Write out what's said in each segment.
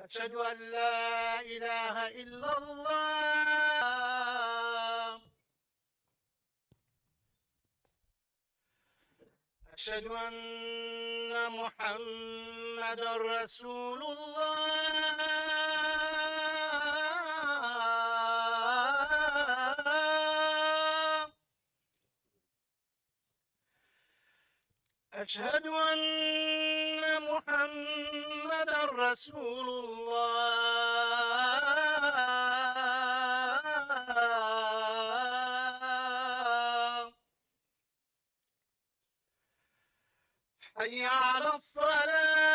أشهد أن لا إله إلا الله. أشهد أن محمدا رسول الله. أشهد أن محمدا رسول الله. حي على الصلاة.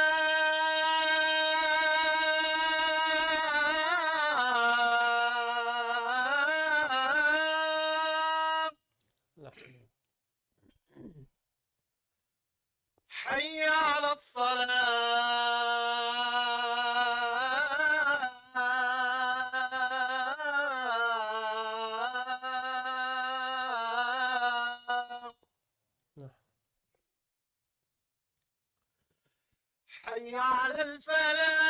حي على الصلاة. حي على الفلاح.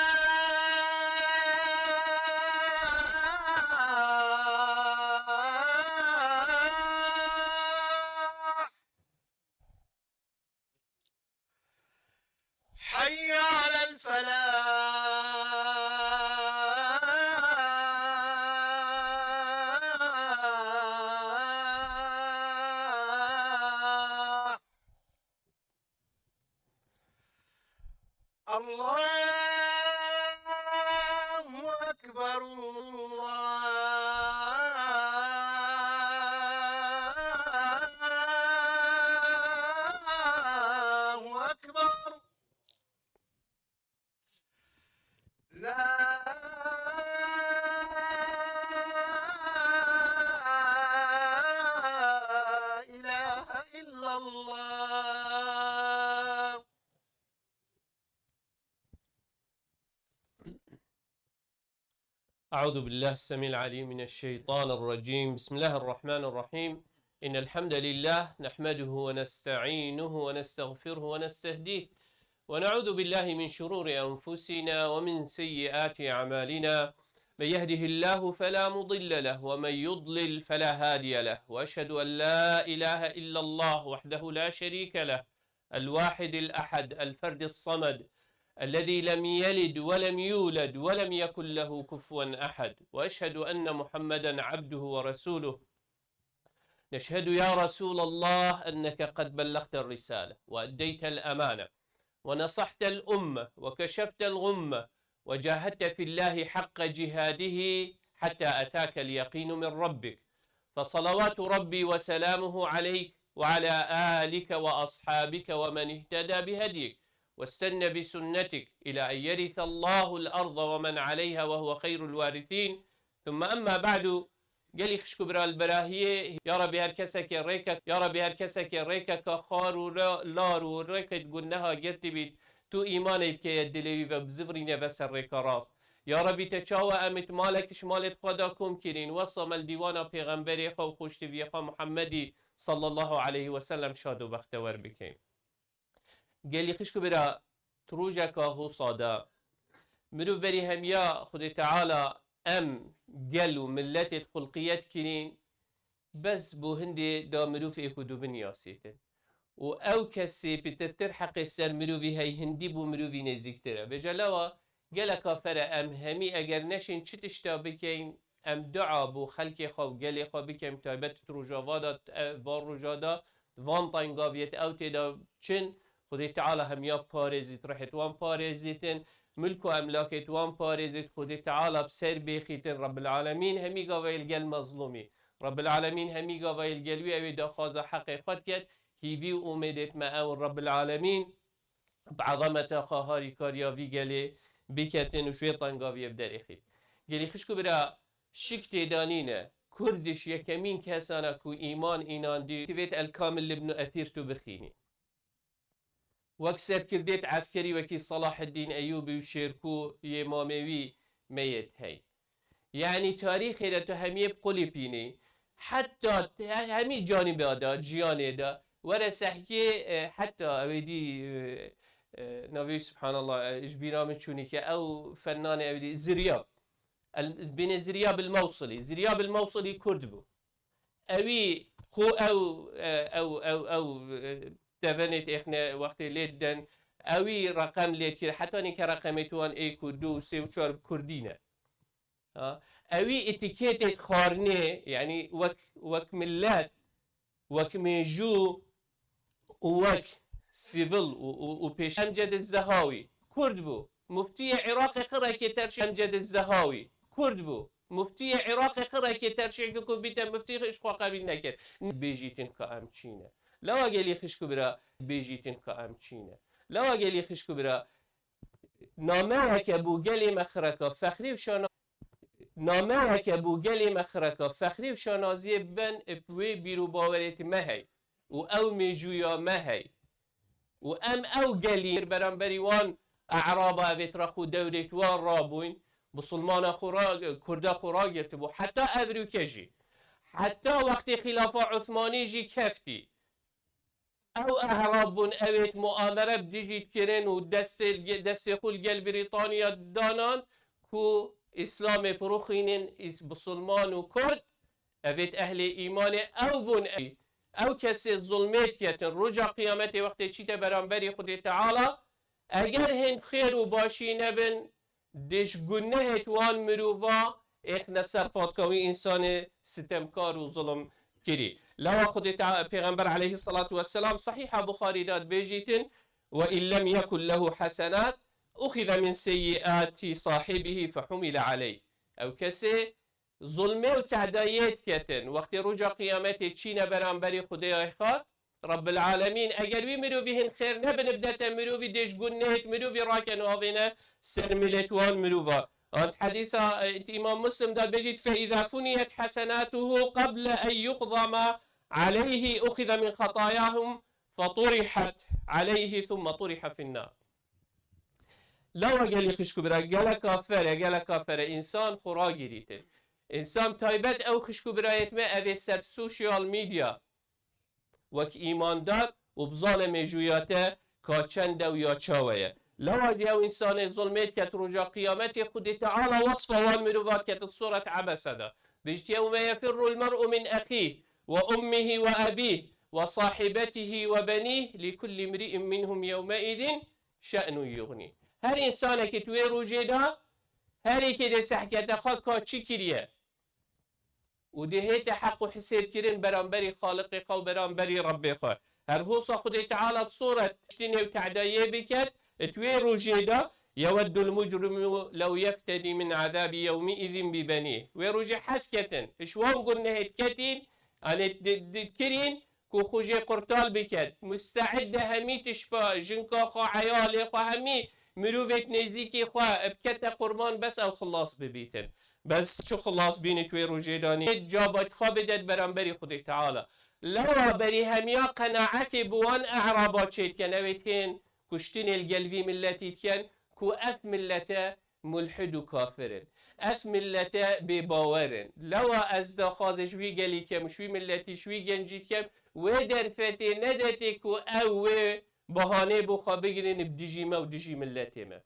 حي على الفلاح. الله أكبر الله أكبر. لا إله إلا الله. أعوذ بالله السميع العليم من الشيطان الرجيم. بسم الله الرحمن الرحيم. إن الحمد لله نحمده ونستعينه ونستغفره ونستهديه ونعوذ بالله من شرور أنفسنا ومن سيئات أعمالنا. من يهده الله فلا مضل له ومن يضلل فلا هادي له، وأشهد أن لا إله إلا الله وحده لا شريك له، الواحد الأحد الفرد الصمد الذي لم يلد ولم يولد ولم يكن له كفوا أحد، وأشهد أن محمدا عبده ورسوله. نشهد يا رسول الله أنك قد بلغت الرسالة وأديت الأمانة ونصحت الأمة وكشفت الغمة وجاهدت في الله حق جهاده حتى أتاك اليقين من ربك، فصلوات ربي وسلامه عليك وعلى آلك وأصحابك ومن اهتدى بهديك واستنى بسنتك إلى أن يرث الله الأرض ومن عليها وهو خير الوارثين. ثم أما بعد، قال خشكبرا البراهية يا ربي هركسك الريكة، يا ربي هركسك الريكة كخار ولار والريكة تقولناها قلت بيت تو إيماني بكي يدلوي وبزفري نفس الريكة راس. يا ربي تشاوى أمت مالك شمالت خداكم كرين وصم الديوانا پیغمبري خو خوشت بيخا محمدي صلى الله عليه وسلم شاد وبختور بكين. قال خشكبرا تروجا كاهو صادا مرو بري هميا خد تعالى ام قالوا ملتت خلقيات كرين بس بو هندي دا مروف ايكو دو بنياسيته و او كسي بتترحق السر مروفي هاي هندي بو مروفي نزيكتره بجلاوة قال كافر ام همي اگر نشين چه تشتا بكين ام دعا بو خلقي خواه قال خواه بكين تايبت روجاوادا وار روجادا وان تاينغاويت او تدا چن خدي تعالى هميا بارزيت رحت وان بارزيتن ملك واملاكت وان بارزيت خدي تعالى بسر بيخيتن رب العالمين همي قاوة القل مظلومي رب العالمين همي قاوة القلوي اوي دا خازا حقي خد كد هيفي ومدت ما او رب العالمين بعظمة خاهاري كاريا في قلي بكتن وشويطان قاوية بدريخي قلي خشكو برا شك تدانينه كردش يكمين كسانا كو ايمان اينان دي تفيت الكامل لابن اثير تو بخيني واكسر كرديت عسكري وكي صلاح الدين ايوبي وشيركو يماموي ميت هاي يعني تاريخ دا تهميه بقولي بيني حتى همي جانب دا جياني دا ورا سحكي حتى اويدي نبي سبحان الله إجبينا من شونيك أو فنان أبدي زرياب بين زرياب الموصلي زرياب الموصلي كردبو أوي خو أو تبنت إحنا وقت ليدن أوي رقم ليد كده حتى نك رقمتوان إيك ودو سه وچار كردينه أوي اتيكيت خارنه يعني وك ملات وك منجو وك سيفل وبيش أمجد الزهاوي كرد بو مفتي عراق خرا كترش أمجد الزهاوي كرد بو مفتي عراق خرا كترش كو بيتا مفتي إشقا قبل نكر بيجيتن كأم تشينه لو أجلي خشكو برا بيجيتن كأم تشينه لو أجلي خشكو برا نامه بو جلي مخركا فخري وشانا نامه بو جلي مخركا فخري وشانازي بن بوي بيرو باوريت مهي و او ميجويا مهي و ام او جلير برانبري وان اعرابا بيترخو دوريت وان رابوين بسلمان خورا كردا خورا يكتبو حتى ابرو كجي حتى وقت خلافة عثماني جي كفتي او اعرابون اويت مؤامرة بديجي تكرين و دست خول جل بريطانيا دانان كو اسلام پروخینن بسلمان و کرد اوید اهل ایمان او بون او کسی ظلمت کتن رجا قیامت وقتی چیت برانبری خود تعالی اگر هن خیر و باشی نبن دش گنه توان مروفا اخنا سرپادکاوی انسان ستمکار و ظلم کری لوا خود پیغمبر علیه الصلاة والسلام صحیح بخاری داد بیجیتن وإن لم يكن له حسنات أخذ من سيئات صاحبه فحمل عليه أو كسي ظلمه وتعدايات كتن وقت رجع قيامته تشينا برانبري خدي خات رب العالمين أجر بيمرو فيهن خير نبن بدأت مرو في ديش قنهت مرو في راكن وابنا سرملت وان مروفا أنت حديثة إمام مسلم دال بجد فإذا فنيت حسناته قبل أن يقضى ما عليه أخذ من خطاياهم فطرحت عليه ثم طرح في النار لو قال خشكو برا قال كافر انسان خورا گیریته انسان تایبت او خشكو برایت ما اوی سر سوشیال میدیا وک ایماندار و بظالم جویاته کاچند و یا چاویه لو او انسان ظلمت کت رجا قیامت خود تعالی وصفه وان مروفات کت صورت عبسه ده بجت يوم يفر المرء من أخيه وأمه وأبيه وصاحبته وبنيه لكل امرئ منهم يومئذ شأن يغني هر انسانه که توی روژه دا هری که ده سحکت خواه که چی کریه و دهیت حق و حساب کرن برانبری خالق خواه برانبری رب خواه هر حوصا خود تعالی صورت اشتینه و تعدایه بکد توی روژه دا يود المجرم لو يفتدي من عذاب يومئذ ببنيه ويروجي حسكتن شوان قلنا هتكتين أنا تذكرين كو خوجي قرطال بكت مستعد همي تشبا جنكا خو عيالي خو همي مروفت نزيكي خو بكت قربان بس أو خلاص ببيتن بس شو خلاص بيني توي روجي داني جابت خو بدت برانبري خدي تعالى لو بري هميا قناعتي بوان أعرابات شيت كان أبيتين كشتين القلبي ملتي كان كو اف ملته ملحد و کافرن اف ملته بباورن لو از دا خازش وی گلی کم شوی ملتی شوی گنجید کم و در فتی ندتی کو او بهانه بخوا بگیرین بدیجیمه و دیجی ملتی ما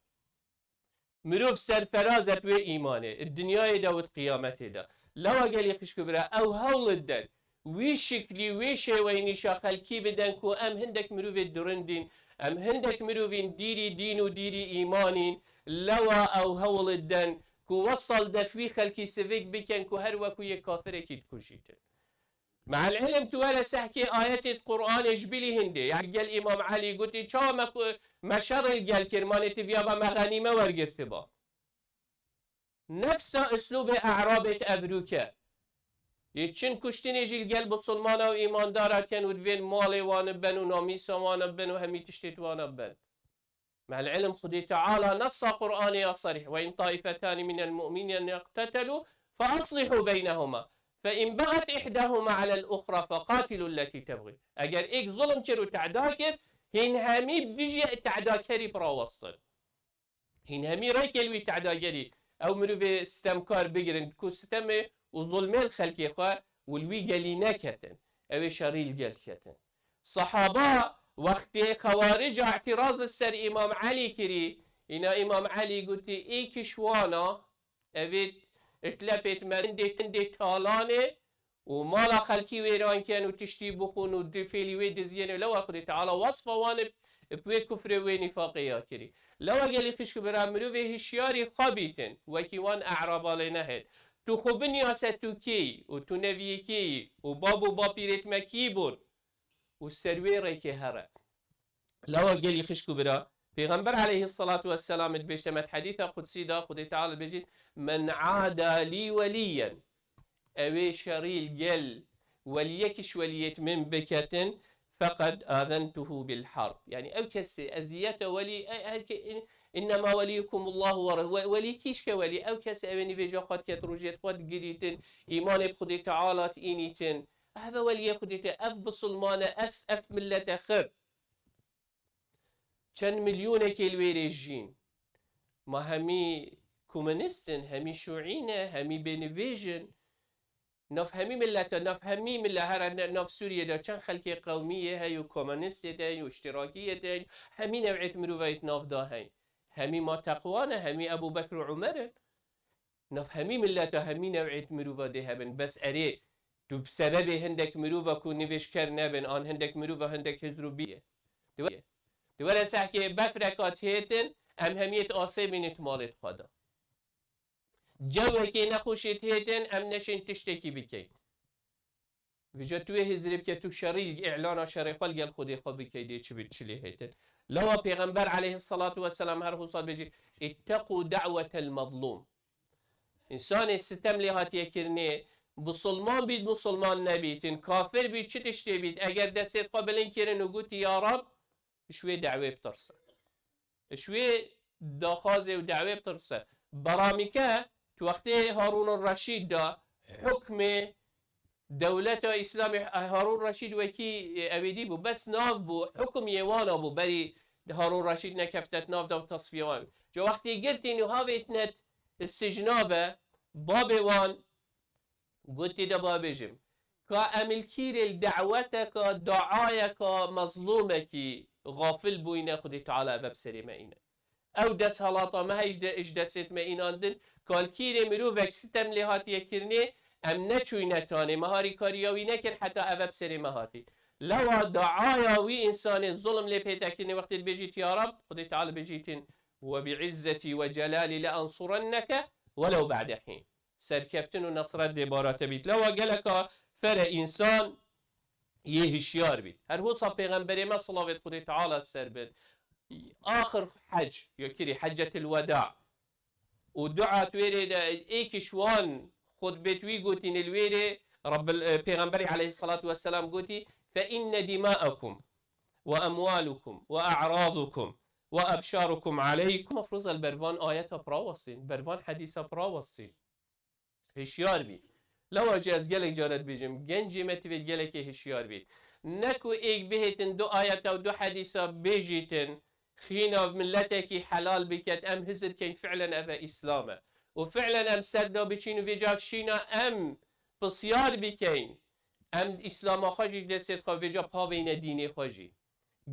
مروف سرفرازت و ایمانه الدنیای دا و قیامت دا لو گلی خشکو برا او هول دن وی شکلی وی شوینی شاخل کی بدن کو ام هندک مروف درندین ام هندك مروفين ديري دين وديري ايمانين لوا او هول الدن كو وصل دفوي خلكي سفيك بكن كو هر وكو يكافر اكيد كوشيتن مع العلم توارا سحكي آيات القرآن اجبلي هندي يعني قال امام علي قلت شو مشار القال كرماني تفيابا مغانيمة ورقرتبا نفس اسلوب اعرابة ابروكا يتشن كشتين يجي القلب السلمانة وإيمان دارا كان ودفين مالي وانبن وناميسا وانبن وهمي تشتت وانبن مع العلم خدي تعالى نص قرآني صريح وإن طائفتان من المؤمنين اقتتلوا فأصلحوا بينهما فإن بغت إحداهما على الأخرى فقاتلوا التي تبغي أجر إيك ظلم كرو تعداكر هين همي بديجي تعداكري برا وصل هين همي رايكلوي تعداكري أو مرو في استمكار بقرن كو ستمي وظلم الخلق خواه والوي قالي نكتن اوي شريل قال كتن صحابة وقتی خوارج اعتراض سر امام علی کری اینا امام علی گوتی ای کشوانا اوید اتلپت من دی تالانه و مالا خلکی ویران کن و تشتی بخون و دفیلی وی دزینه لو خودی تعالی وصف وان بوی کفر وی نفاقیا کری لو اگلی خشک برام مرو وی هشیاری خابیتن وکی وان اعرابالی نهد تو خوب نیاست تو کی و تو نوی کی و بابو با پیرت مکی بود و سروی ری که هره لو اگلی خشک برا پیغمبر علیه الصلاة والسلام بيشتمت حديث قدسي دا خدي تعالى بيجي من عادى لي وليا اوي شريل جل وليكش وليت من بكة فقد آذنته بالحرب يعني او كسي ازيات ولي انما وليكم الله وليكيش كولي او كسي اويني في جاخات كتروجيت خود قريتن ايمان بخدي تعالى اينيتن هذا ولي خدي اف بسلمان اف ملة خر چند میلیونه کلوی جین ما همی کمونیستن همی شیوعینه همی بنویژن نف همی ملت نف همی ملت هر نف سوریه دا چند خلک قومیه هی و کمونیست دین و اشتراکیه دین همی نوعیت مروایت ناف دا هین همی ما تقوانه همی ابو بکر و عمره نف همی ملت همی نوعیت مرووا ده هبن بس اره تو بسبب هندک مرووا کو نویش کر نبن آن هندک مرووا هندک هزرو بیه دوباره سحکه بفرکات هیتن ام همیت آسیبینت مالت خدا جوه که نخوشیت هیتن ام نشین تشتکی بکین ویجا توی هزریب که تو شریل اعلان شریق گل خودی خواب بکیده چی بید چلی هیتن لوا پیغمبر علیه الصلاة والسلام هر خصوصات بجی اتقوا دعوة المظلوم انسان ستم لیهات یکرنه مسلمان بید مسلمان نبیتن کافر بید چی تشتی بید اگر دستت قابلین کرن و گوتی یا رب شوي دعوه بترسل شوي داخازه و دعوه بترسل براميكا توقتي هارون الرشيد دا حكم دولة اسلام هارون الرشيد وكي اويدي بو بس ناف بو حكم يوانا بو بري هارون الرشيد نكفتت ناف دا تصفيوان جو وقتي قلت انو هاويتنت السجنافة بابي وان قلت دا بابيجم كا املكير الدعوتك دعايك مظلومك غافل بوينه خدي تعالى ببسري ما إنا او دس هلاطا ما هيج دست ما إناندن كالكيري مروفك ستم لهات يكرني ام نچوي نتاني مهاري كارياوي نكر حتى ببسري مهاتي لو دعايا وي انسان الظلم اللي بيتكني وقت بيجيت يا رب خدي تعالى بيجيتن وبعزتي وجلالي لأنصرنك ولو بعد حين سركفتن ونصرت دبارات بيت لو قالك فر انسان یه هشیار بید هر حوصا پیغمبری ما صلاوات خودی تعالی سر بید آخر حج یا کری حجت الوداع و دعات ویره دا ایکشوان خود بیتوی گوتین الویره رب پیغمبری علیه الصلاة والسلام گوتی فإن دماءكم وأموالكم وأعراضكم وأبشاركم عليكم مفروض البروان آيات براوستين بروان حديثة براوستين هشیار بید لو اجي از گلک جارت بيجم گنجي متوید گلک هشیار بید نكو ايك بهتن دو آيات او دو حديثة بيجيتن خينا ملتك حلال بكت ام هزر كين فعلا افا اسلامه وفعلا ام سردا بچين وفيجاف شينا ام بصيار بكين ام اسلام خاجي دست خوا ويجاف هاوين ديني خاجي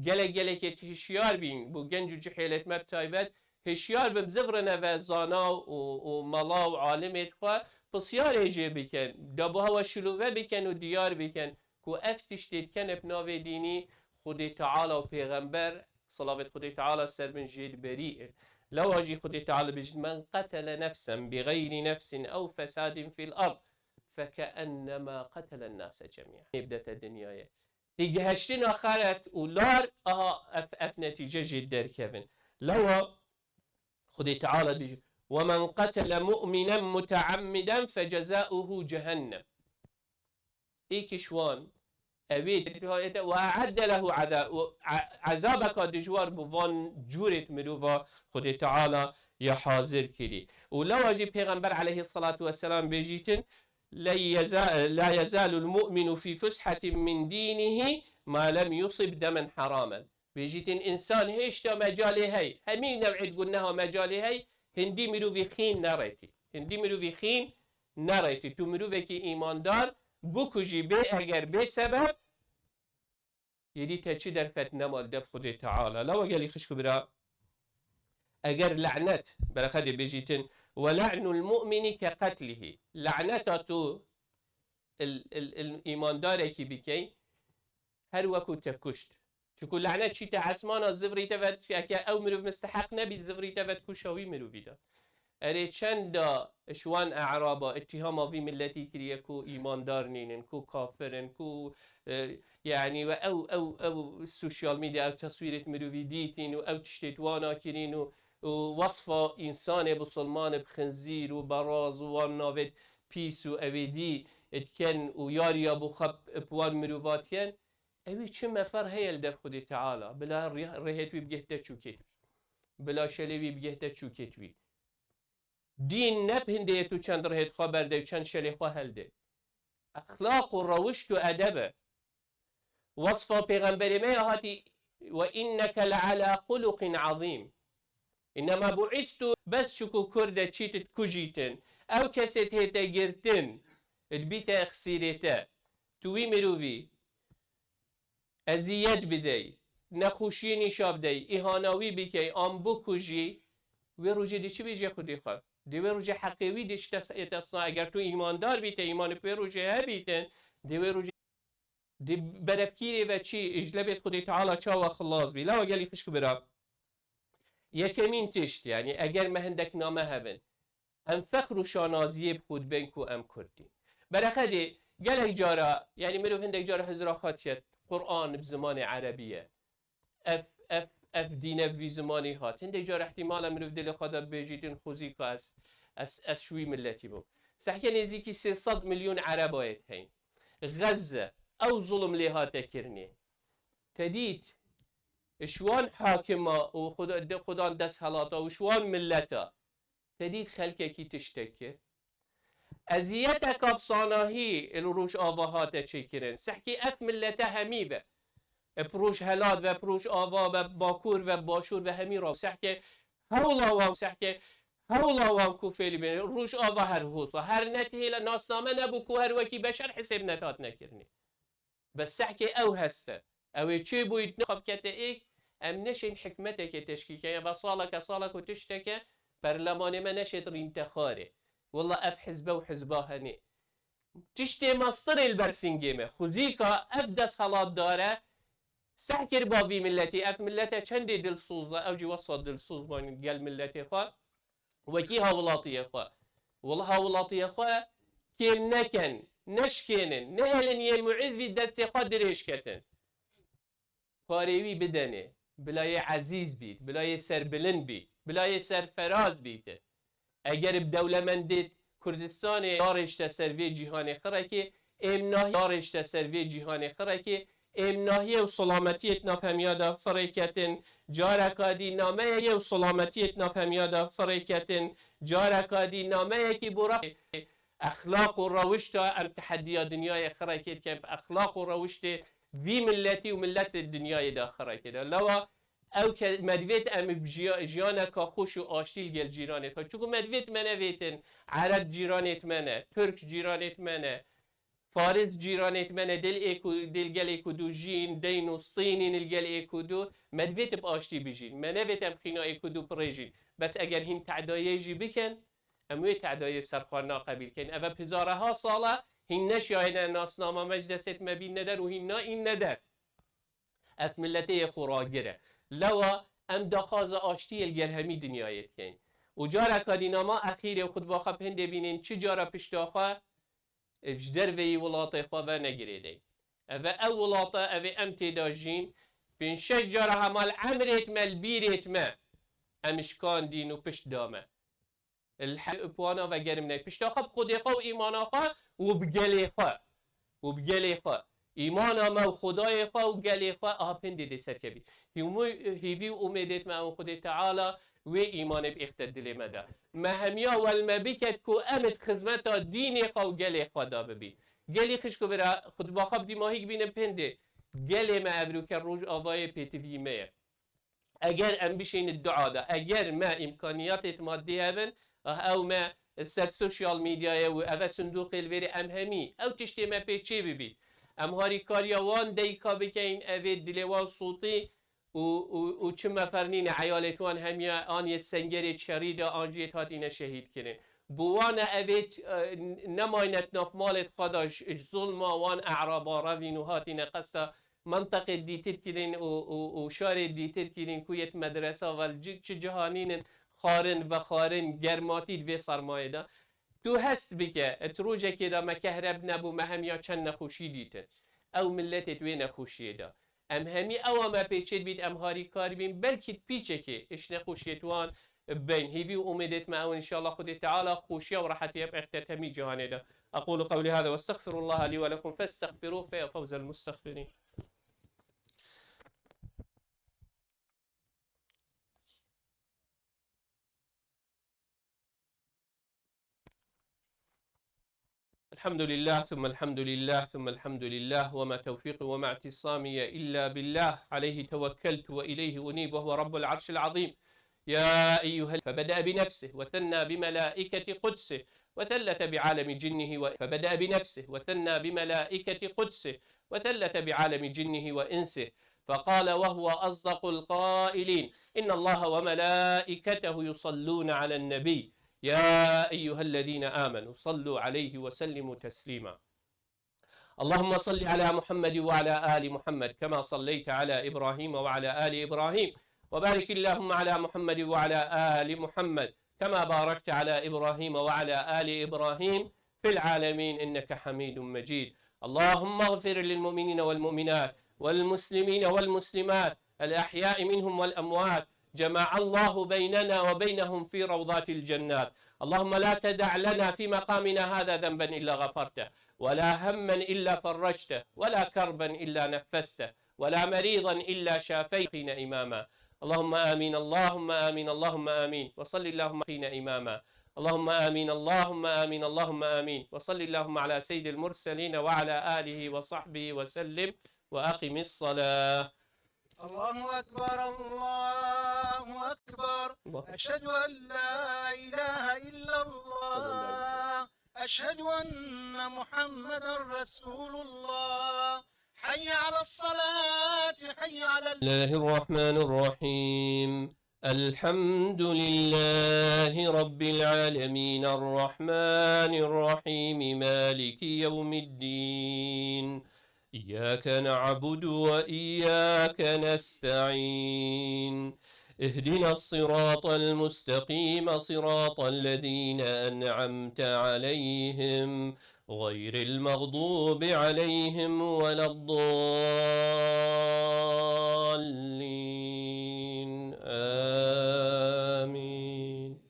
گلک هشیار بين بو گنج جحيلت مبتايبت هشیار بمزغرن افا زانا و ملا و عالمت خوا بسیار ایجه بکن دابوها و شلوه بکن و دیار بکن که افتش دید کن ابناوی دینی خودی تعالی و پیغمبر صلاوات خودی تعالی سر من جید بریئه لو اجي خودی تعالی بجد من قتل نفسا بغير نفس او فساد في الارض فكأنما قتل الناس جميعا نبدأت الدنيا تيجي هشتين آخرت ولار اف نتيجة جد در كفن لو خودی تعالی بجد ومن قتل مؤمنا متعمدا فجزاؤه جهنم ايكشوان اويد واعد له عذابك دجوار بوان جورت مروفا خد تعالى يا حاضر كري ولو اجي پیغمبر عليه الصلاة والسلام بيجيتن لا يزال المؤمن في فسحة من دينه ما لم يصب دما حراما بيجيتن انسان هيشتا مجالي هي همين نوعد قلناها مجالي هي هندی مروی خین نرایتی هندی مروی خین نرایتی تو مروی که ایماندار بکجی به اگر به سبب يدي تشي درفت نمال دف خدي تعالى لو قال خشكو برا اگر لعنت برخدي بيجيتن ولعن المؤمن كقتله لعنتاتو الايمان داره كي بكي هر وكو تكشت شكو لعنت شي تعسمان الزفري تفت او مروف مستحق نبي الزفري تفت كشاوي مروفي دا اري چند شوان اعرابا اتهاما في ملتي كريه كو ايمان دار نينن كو كافرن كو يعني او السوشيال ميديا او تصويرت مروفي ديتين او تشتتوانا كرين ووصفة انسان بسلمان بخنزير وبراز ونافت بيس و اويدي اتكن وياريا بخب بوان مروفاتين اوي چه مفر هي لدف خدي تعالى بلا رهيت بيجهته چوكت بلا شلوي بيجهته چوكتوي دين نبهنده تو چند رهيت خبر ده چند شلي خو هلده اخلاق و روشت و ادب وصفه پیغمبر ما هاتي وانك لعلى خلق عظيم انما بعثت بس شكو كرده چيت كوجيتن او كست هيتا گرتن البيتا اخسيرتا توي مروفي ازياد بدي نخوشي نشاب دي اهاناوي بكي امبو كوجي وروجي دي چي بيجي خودي خواه دي وروجي حقيوي دي تصنع اگر تو ایماندار بیته ایمان پی روجي هبيتن دي وروجي دي برفكيري و چي اجلبت خودي تعالى چا و خلاص بي لا وقالي خشكو برا يكمين تشت يعني اگر مهندك نامه هبن ام فخر و شانازيه بخود بينكو ام كردي برخدي قالك جارة يعني مروف هندك جارة هزرا خاتيت قرآن بزمان عربية اف دينه في زماني هات هندك جارة احتمالا مروف دل خدا بيجيتن خوزيكو اس شوي ملتي بو سحكي نزيكي 300 مليون عربايت هين غزة او ظلم ليها تكرني تديت شوان حاكمة وخدا دس هلاتا وشوان ملتا تديت خلقه كي تشتكي ازيتك بصاناهي الروش آواهات چكرن سحكي اف ملتا هميبه بروش هلاد و بروش آوا و باکور و باشور و همي را سحكي هولا وام سحكي هولا وام كو فيلي بين روش آوا هر هوس و هر نته لناسنامه نبو كو هر وكي بشر حساب نتات نكرني بس سحكي او هسته او چه بويت نخب كتا ايك ام نشين حكمتك تشكيكي بصالك وتشتكي برلمان ما نشت رينتخاري والله اف حزبه وحزبه هني تشتي مصدر البرسنجيمه خذيكا اف دس خلاط داره سحكر بافي ملتي اف ملتي چندي دل صوزه او جي وصل دل صوز بان قال ملتي خوا وكي هاولاتي خوا والله هاولاتي خوا كيم نكن نشكينن نهلن يمعز في دست خوا دريش كتن پاريوي بدنه بلاي عزيز بيت بلاي سربلند بيت بلاي سرفراز بيت اگر بدولمندت كردستان دارش تسروي جهان خركي امناهي دارش تسروي جهان خركي امناهي و سلامتيت نفهميادا فريكتن جاركادي نامه و سلامتيت نفهميادا فريكتن جاركادي نامه كي برا اخلاق و روشتا ام تحديا دنيا خركي كم اخلاق و روشتا في ملتي وملت الدنيا دا خركي لو او که مدویت ام جیانه که خوش و آشتیل گل جیرانت ها چون مدویت منه ویتن عرب جیرانت منه ترک جیرانت منه فارس جیرانت منه دل گل ایکودو جین دین و سطینین الگل ایکودو مدویت بآشتی بجین منه ویتم خینا ایکودو پریجین بس اگر هین تعدایه جی بکن اموی تعدایه سرخوانا قبیل کن اوه پزاره ها ساله هین نشاهده ناسنامه مجلست مبین ندر و هین نا این ندر اف ملته خوراگره لوا ام دخواز آشتی الگرهمی دنیایت کن و جارا کادیناما اخیره خود باخوا پنده بینین چی جارا پشتاخوا اجدر وی ولاته خوا و نگریده او ولاته او ام تداجین بین 6 جارا همال عمرت مل بیرت ما امشکان دین و پشت دامه الحوانا و گرم نه پشتاخوا خود خوا و ایمانا خوا و بگلی خوا ایمان ما و خدای خوا و گلی خوا آها پنده ده سرکبی هیوی امیدت ما خود تعالی و ایمان به اختدل مده مهمیا و المبیکت کو امت خدمت دین خوا و گلی خوا دا ببین گلی خشکو برا خود با خب دیماهی بینه پنده گلی ما ابرو که روش آوای پیتوی میه اگر ام بشین الدعا دا اگر ما امکانیات مادی هبن او ما سر سوشیال میدیا و او صندوق الوری ام همی او تشتی ما پیچه ببین ام هاری کاریا وان دیکا بکین اوید دلوان صوتی و چه مفرنین عیالتوان همیا آن یه سنگر چرید آنجیت هاتین شهید کرن بوان اوید نماینت نف مالت خداش ظلم وان اعرابا روین و هاتین قصد منطقه دیتر کرین و شار دیتر کرین کویت مدرسه و چه جهانین خارن و خارن گرماتید و سرمایه دا تو هست بکه تروجه که دا ما کهرب نبو ما هم یا چند نخوشی دیتن او ملتت وی نخوشی دا ام همی او ما پیچید بید ام هاری کار بین بلکه پیچه که اش نخوشیتوان بين هيفي وأمدت معه إن شاء الله خذ تعالى خوشية وراحتي يبقى اختتمي جهاني. أقول قولي هذا واستغفر الله لي ولكم فاستغفروه فيا فوز المستغفرين. الحمد لله ثم الحمد لله ثم الحمد لله وما توفيقي وما اعتصامي إلا بالله عليه توكلت وإليه أنيب وهو رب العرش العظيم. يا أيها فبدأ بنفسه وثنى بملائكة قدسه وثلث بعالم جنه فبدأ بنفسه وثنى بملائكة قدسه وثلث بعالم جنه وإنسه فقال وهو أصدق القائلين إن الله وملائكته يصلون على النبي يا أيها الذين آمنوا صلوا عليه وسلموا تسليما. اللهم صل على محمد وعلى آل محمد كما صليت على إبراهيم وعلى آل إبراهيم وبارك اللهم على محمد وعلى آل محمد كما باركت على إبراهيم وعلى آل إبراهيم في العالمين إنك حميد مجيد. اللهم اغفر للمؤمنين والمؤمنات والمسلمين والمسلمات الأحياء منهم والأموات جمع الله بيننا وبينهم في روضات الجنات. اللهم لا تدع لنا في مقامنا هذا ذنبا إلا غفرته ولا هما إلا فرجته ولا كربا إلا نفسته ولا مريضا إلا شافينا إماما. اللهم آمين اللهم آمين اللهم آمين وصل اللهم فينا إماما. اللهم آمين اللهم آمين اللهم آمين وصل اللهم على سيد المرسلين وعلى آله وصحبه وسلم وأقم الصلاة. الله أكبر الله أكبر أشهد أن لا إله إلا الله أشهد أن محمدا رسول الله حي على الصلاة حي على الله الرحمن الرحيم الحمد لله رب العالمين الرحمن الرحيم مالك يوم الدين إياك نعبد وإياك نستعين اهدنا الصراط المستقيم صراط الذين أنعمت عليهم غير المغضوب عليهم ولا الضالين آمين.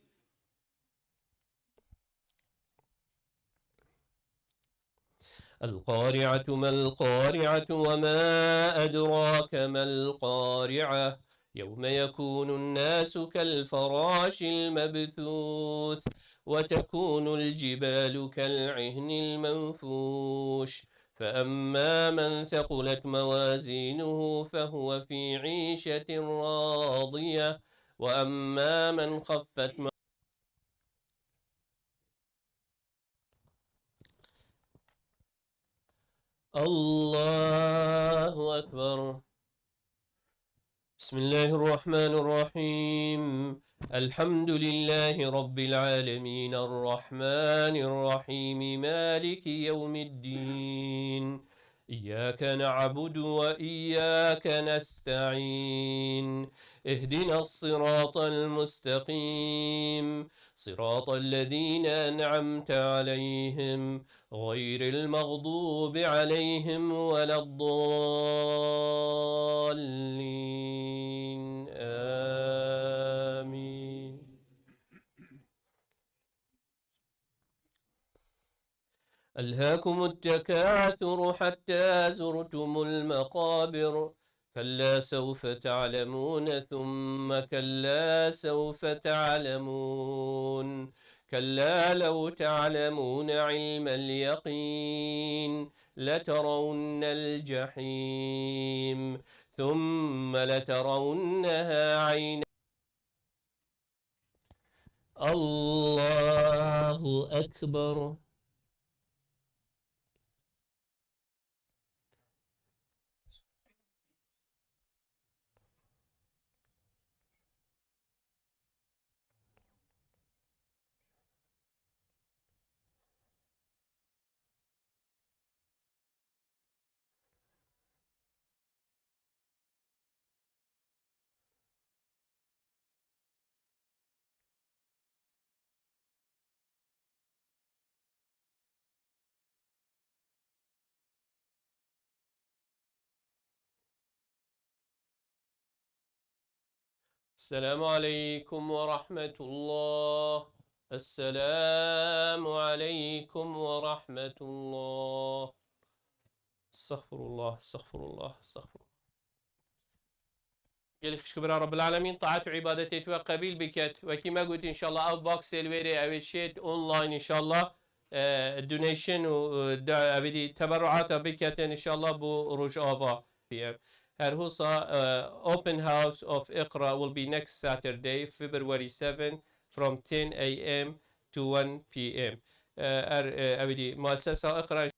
القارعة ما القارعة وما أدراك ما القارعة يوم يكون الناس كالفراش المبثوث وتكون الجبال كالعهن المنفوش فأما من ثقلت موازينه فهو في عيشة راضية وأما من خفت الله أكبر. بسم الله الرحمن الرحيم الحمد لله رب العالمين الرحمن الرحيم مالك يوم الدين إياك نعبد وإياك نستعين اهدنا الصراط المستقيم صراط الذين أنعمت عليهم غير المغضوب عليهم ولا الضالين آمين. ألهاكم التكاثر حتى زرتم المقابر كلا سوف تعلمون ثم كلا سوف تعلمون كلا لو تعلمون علم اليقين لترون الجحيم ثم لترونها عين الله أكبر. السلام عليكم ورحمة الله. السلام عليكم ورحمة الله. استغفر الله استغفر الله استغفر الله. قال لك شكرا رب العالمين طاعت وعبادتي وقبيل بكت وكما قلت ان شاء الله اوت بوكس الويري او شيت اونلاين ان شاء الله دونيشن وابدي تبرعات بكت ان شاء الله بو روجافا في هرهوصا open house of Iqra will be next Saturday February 7 from 10 a.m. to 1 p.m. أبدي مؤسسة إقرأ